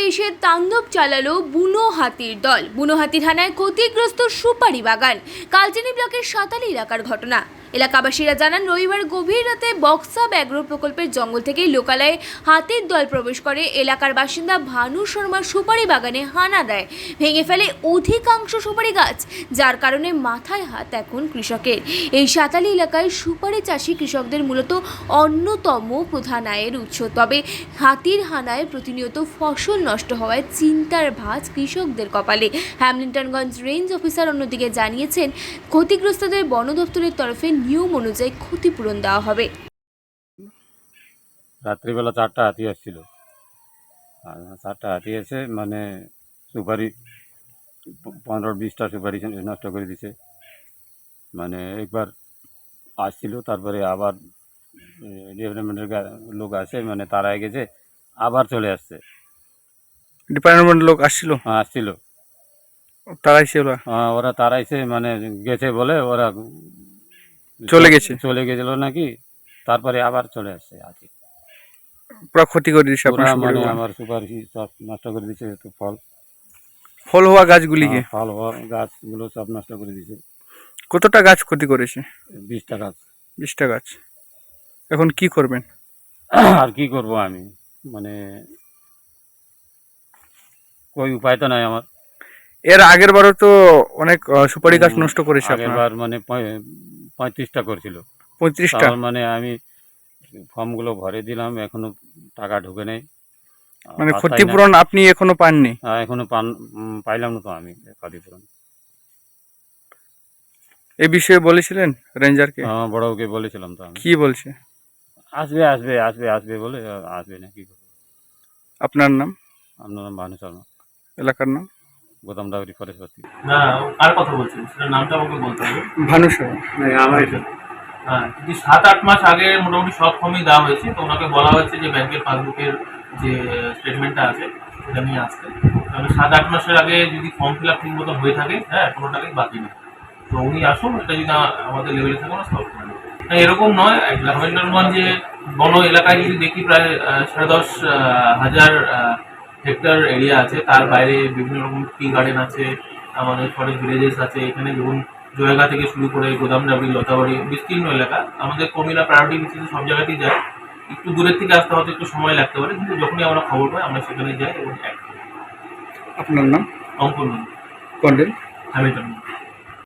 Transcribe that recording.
এসে তাণ্ডব চালালো বুনো হাতির দল। বুনো হাতির হানায় ক্ষতিগ্রস্ত সুপারি বাগান। কালচিনি ব্লকের সাতালি এলাকার ঘটনা। এলাকাবাসীরা জানান, রবিবার গভীর রাতে বক্সা ব্যাঘ্র প্রকল্পের জঙ্গল থেকে লোকালয়ে হাতির দল প্রবেশ করে এলাকার বাসিন্দা ভানু শর্মার সুপারি বাগানে হানা দেয়, ভেঙে ফেলে অধিকাংশ সুপারি গাছ, যার কারণে মাথায় হাত এখন কৃষকের। এই সাতালি এলাকায় সুপারি চাষি কৃষকদের মূলত অন্যতম প্রধান আয়ের উৎস। তবে হাতির হানায় প্রতিনিয়ত ফসল নষ্ট হওয়ায় চিন্তার ভাঁজ কৃষকদের কপালে। হ্যামলিন্টনগঞ্জ রেঞ্জ অফিসার অন্যদিকে জানিয়েছেন, ক্ষতিগ্রস্তদের বন দপ্তরের তরফে নিয়ম অনুযায়ী ক্ষতিপূরণ দেওয়া হবে। রাত্রিবেলা 4টা হাতি আসছিল, 4টা হাতি এসে মানে সুপারি 15-20টা সুপারি নষ্ট করে দিছে। মানে একবার আসছিল, তারপরে আবার ডেভেলপমেন্টের লোক আসে, মানে তারাই গেছে, আবার চলে আসছে। ডিপার্টমেন্টের লোক আসছিল? হ্যাঁ, আসছিল, তারাইছে ওরা? হ্যাঁ, ওরা তারাইছে, মানে গেছে বলে ওরা চলে গেছিল নাকি, তারপরে আবার চলে আসছে হাতি। পুরো ক্ষতি করে দিচ্ছে আপনার? মানে আমার সুপারি সব নষ্ট করে দিচ্ছে। তো ফল হওয়া গাছগুলিকে? ফল হওয়া গাছগুলো সব নষ্ট করে দিছে। কতটা গাছ ক্ষতি করেছে? 20টা গাছ। 20টা গাছ। এখন কি করবেন? আর কি করব আমি, মানে કોઈ উপায় তো নাই আমার। এর আগের বারও তো অনেক সুপারি গাছ নষ্ট করেছে আপনার? আগেরবার মানে 35টা করেছিল। 35টা? মানে আমি ফর্মগুলো ভরে দিলাম, এখনো টাকা ঢুকে নেই। মানে ক্ষতিপূরণ আপনি এখনো পাননি? এখনো পাইলাম না তো আমি ক্ষতিপূরণ। এই বিষয়ে বলেছিলেন রেঞ্জারকে? বড়কে বলেছিলাম তো। আমি কি বলছে? আসবে আসবে আসবে আসবে বলে আসবে না, কি করবো। আপনার নাম? আপনার নাম ভানু শর্মা। এলাকার নাম? গোদামডাবরি ফরেস্ট বস্তি। না, আর কথা বলছেন, সেটা নামটা আমাকে বলতে হবে। ভানু শর্মা? আমার হ্যাঁ, কিন্তু 7-8 মাস আগে মোটামুটি সব ফর্মই দেওয়া হয়েছে। তো ওনাকে বলা হয়েছে যে ব্যাংকের পাসবুকের যে স্টেটমেন্টটা আছে সেটা নিয়ে আসতে। তাহলে 7-8 মাসের আগে যদি ফর্ম ফিল আপ ঠিক মতো হয়ে থাকে, হ্যাঁ, কোনো টাকাই বাকি নেই। তো উনি আসুন, এটা যদি আমাদের লেভেলে থাকে আমরা সলভ করে নেব। এরকম নয়, হ্যামলিন্টনগঞ্জে বন এলাকায় যদি দেখি প্রায় 10,500 হেক্টর এরিয়া আছে। তার বাইরে বিভিন্ন রকম টি গার্ডেন আছে, আমাদের ফরেস্ট ভিলেজেস আছে। এখানে ধরুন জয়গা থেকে শুরু করে গোদামডাবরি, লতাবাড়ি, বিস্তীর্ণ এলাকা। আমাদের কমিলা প্রায়োরিটি ভিত্তিতে সব জায়গাতেই যায়। একটু দূরের থেকে আসতে হয়তো একটু সময় লাগতে পারে, কিন্তু যখনই আমরা খবর পাই আমরা সেখানে যাই এবং অ্যাক্ট করি। আপনার নাম? অঙ্কন কন্ডেল? হ্যামিল্টন।